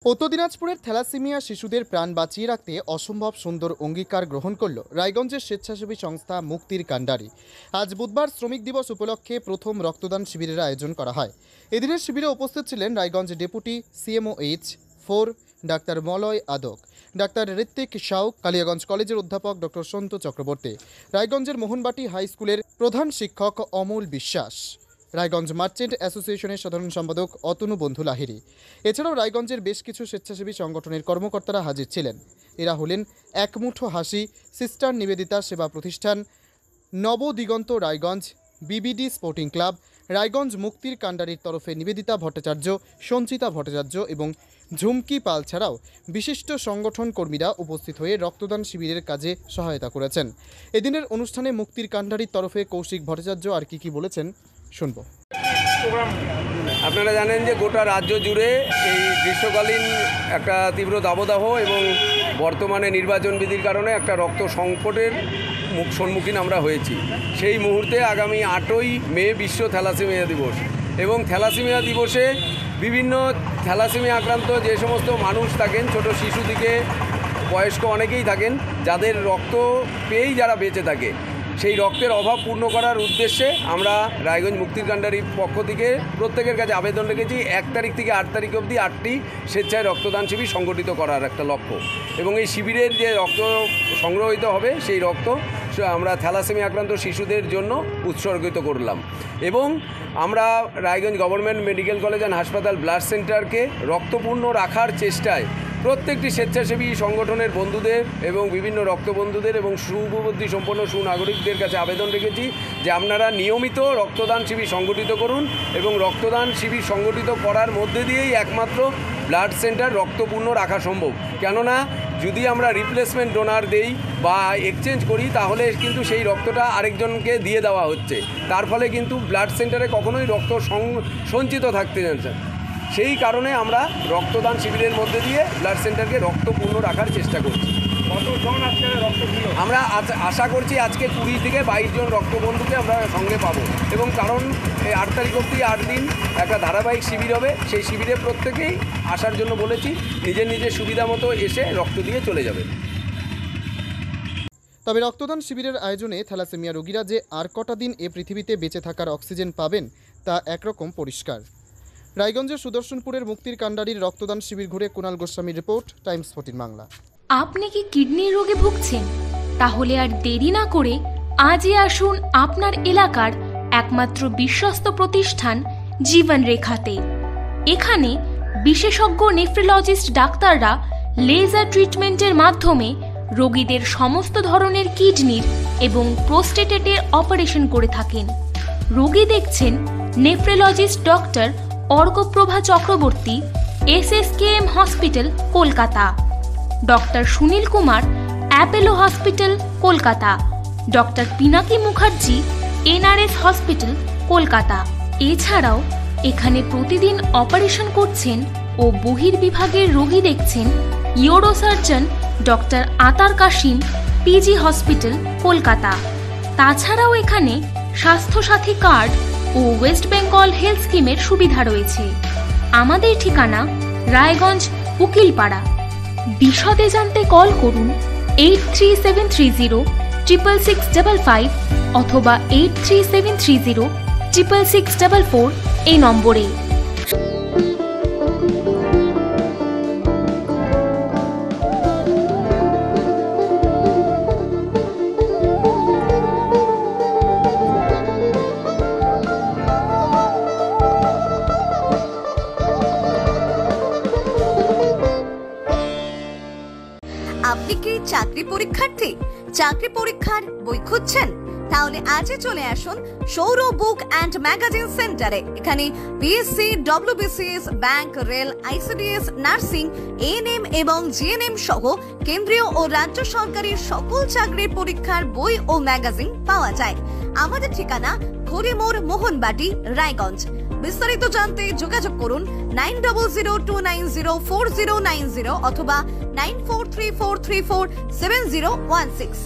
উত্তর দিনাজপুরের থ্যালাসেমিয়া শিশুদের প্রাণ বাঁচিয়ে রাখতে অসম্ভব সুন্দর অঙ্গীকার গ্রহণ করল রায়গঞ্জের স্বেচ্ছাসেবী সংস্থা মুক্তির কাণ্ডারি। আজ বুধবার শ্রমিক দিবস উপলক্ষে প্রথম রক্তদান শিবিরের আয়োজন করা হয়। এদিনের শিবিরে উপস্থিত ছিলেন রায়গঞ্জ ডেপুটি CMOH-4 ডাক্তার মলয় আদক, ডাক্তার ঋত্বিক শাউক, কালিয়াগঞ্জ কলেজের অধ্যাপক ডক্টর সন্তু চক্রবর্তী, রায়গঞ্জের মোহনবাটি হাই স্কুলের প্রধান শিক্ষক অমল বিশ্বাস, রায়গঞ্জ মার্চেন্ট অ্যাসোসিয়েশনের সাধারণ সম্পাদক অতনু বন্ধু লাহিড়ী। এছাড়াও রায়গঞ্জের বেশ কিছু স্বেচ্ছাসেবী সংগঠনের কর্মকর্তারা হাজির ছিলেন। এরা হলেন একমুঠো হাসি, সিস্টার নিবেদিতা সেবা প্রতিষ্ঠান, Nabadiganta Raiganj, BBD sporting club, Raiganj মুক্তির কাণ্ডারির তরফে নিবেদিতা ভট্টাচার্য, সঞ্চিতা ভট্টাচার্য এবং ঝুমকি পাল ছাড়াও বিশিষ্ট সংগঠন কর্মীরা উপস্থিত হয়ে রক্তদান শিবিরের কাজে সহায়তা করেছেন। এদিনের অনুষ্ঠানে মুক্তির কাণ্ডারির তরফে কৌশিক ভট্টাচার্য আর কি বলেছেন শুনব। আপনারা জানেন যে গোটা রাজ্য জুড়ে এই গ্রীষ্মকালীন একটা তীব্র দাবদাহ এবং বর্তমানে নির্বাচন বিধির কারণে একটা রক্ত সংকটের সম্মুখীন আমরা হয়েছি। সেই মুহূর্তে আগামী 8ই মে বিশ্ব থ্যালাসেমিয়া দিবস, এবং থ্যালাসেমিয়া দিবসে বিভিন্ন থ্যালাসেমিয়া আক্রান্ত যে সমস্ত মানুষ থাকেন, ছোট শিশু থেকে বয়স্ক অনেকেই থাকেন, যাদের রক্ত পেয়েই যারা বেঁচে থাকে, সেই রক্তের অভাব পূর্ণ করার উদ্দেশ্যে আমরা রায়গঞ্জ মুক্তির কাণ্ডারির পক্ষ থেকে প্রত্যেকের কাছে আবেদন রেখেছি 1 তারিখ থেকে 8 তারিখ অবধি 8টি স্বেচ্ছায় রক্তদান শিবির সংগঠিত করার একটা লক্ষ্য। এবং এই শিবিরের যে রক্ত সংগ্রহিত হবে সেই রক্ত আমরা থ্যালাসেমিয়া আক্রান্ত শিশুদের জন্য উৎসর্গিত করলাম। এবং আমরা Raiganj government medical college and হাসপাতাল ব্লাড সেন্টারকে রক্তপূর্ণ রাখার চেষ্টায় প্রত্যেকটি স্বেচ্ছাসেবী সংগঠনের বন্ধুদের এবং বিভিন্ন রক্তবন্ধুদের এবং সুবুদ্ধি সম্পন্ন সুনাগরিকদের কাছে আবেদন রেখেছি যে আপনারা নিয়মিত রক্তদান শিবির সংগঠিত করুন, এবং রক্তদান শিবির সংগঠিত করার মধ্যে দিয়েই একমাত্র ব্লাড সেন্টার রক্তপূর্ণ রাখা সম্ভব। কেননা যদি আমরা রিপ্লেসমেন্ট ডোনার দেই বা এক্সচেঞ্জ করি, তাহলে কিন্তু সেই রক্তটা আরেকজনকে দিয়ে দেওয়া হচ্ছে, তার ফলে কিন্তু ব্লাড সেন্টারে কখনোই রক্ত সঞ্চিত থাকতে যাচ্ছে। সেই কারণে আমরা রক্তদান শিবিরের মধ্যে দিয়ে ব্লাড সেন্টারকে রক্তপূর্ণ রাখার চেষ্টা করছি। আমরা আশা করছি আজকে 20 থেকে 22 জন রক্তবন্ধুকে আমরা সঙ্গে পাবো, এবং কারণ এই 8 তারিখ অবধি 8 দিন একটা ধারাবাহিক শিবির হবে। সেই শিবিরে প্রত্যেকেই আসার জন্য বলেছি, নিজের নিজের সুবিধা মতো এসে রক্ত দিয়ে চলে যাবে। তবে রক্তদান শিবিরের আয়োজনে থ্যালাসেমিয়া রোগীরা যে আর কটা দিন এ পৃথিবীতে বেঁচে থাকার অক্সিজেন পাবেন তা একরকম পরিষ্কার। রায়গঞ্জের সুদর্শনপুরের মুক্তির কাণ্ডারির রক্তদান শিবির ঘুরে কুণাল গোস্বামীর রিপোর্ট, টাইমস 14 বাংলা। আপনি কি কিডনির রোগে ভুগছেন? তাহলে আর দেরি না করে আজই আসুন আপনার এলাকার একমাত্র বিশ্বস্ত প্রতিষ্ঠান জীবন রেখাতে। এখানে বিশেষজ্ঞ নেফ্রোলজিস্ট ডাক্তাররা লেজার ট্রিটমেন্টের মাধ্যমে রোগীদের সমস্ত ধরনের কিডনির এবং প্রোস্টেটের অপারেশন করে থাকেন। রোগী দেখছেন nephrologist doctor Arkaprava Chakraborty, SSKM hospital, Kolkata; doctor Sunil Kumar, Apollo hospital, Kolkata; doctor Pinaki Mukherjee, NRS hospital, Kolkata. এছাড়াও এখানে প্রতিদিন অপারেশন করছেন ও বহির্বিভাগের রোগী দেখছেন ইউরোসার্জন ডক্টর আতার কাশিম, PG হসপিটাল, কলকাতা। তাছাড়াও এখানে স্বাস্থ্যসাথী কার্ড ও ওয়েস্ট বেঙ্গল হেলথ স্কিমের সুবিধা রয়েছে। আমাদের ঠিকানা রায়গঞ্জ উকিলপাড়া। বিশদে জানতে কল করুন 8373066655 অথবা 8373066644 এই নম্বরে। আপনি কি চাকরি পরীক্ষার্থী? চাকরি পরীক্ষার বই খুঁজছেন? তাহলে আজই চলে আসুন সৌর বুক অ্যান্ড ম্যাগাজিন সেন্টারে। এখানে BSc, WBCS, bank, rail, ICDS, nursing, ANM এবং GNM সহ কেন্দ্রীয় ও রাজ্য সরকারি সকল চাকরির পরীক্ষার বই ও ম্যাগাজিন পাওয়া যায়। আমাদের ঠিকানা ঘড়িমোড়, মোহনবাটি, রায়গঞ্জ। বিস্তারিত জানতে যোগাযোগ করুন 9002904090 অথবা 9434347016।